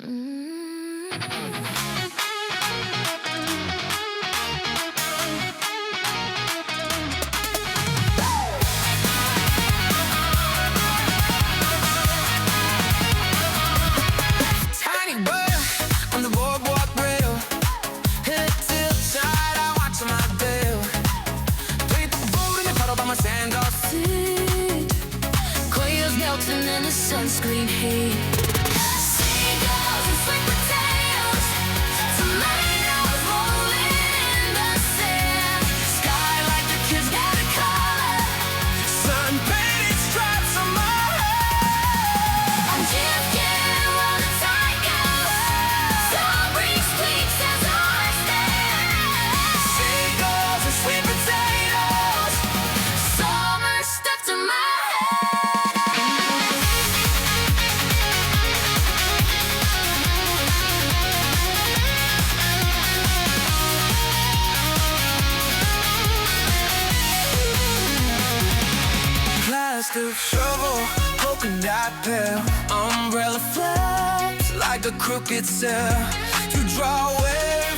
Tiny bird on the boardwalk rail, head tilt-side, I watch my tail. Played the boat in the puddle by my sandalled feet. Crayons melting in the sunscreen heat. Seagulls and sweet potatoes, tomatoes rolling in the sand. Sky like the kids got a color, sun-painted stripes on my head. I'm just getting where the tide goes. Sun brings squeaks as I stand. Seagulls and sweet potatoes, summer stuck to my plastic shovel, polka-dot pail, umbrella flaps like a crooked sail. You draw waves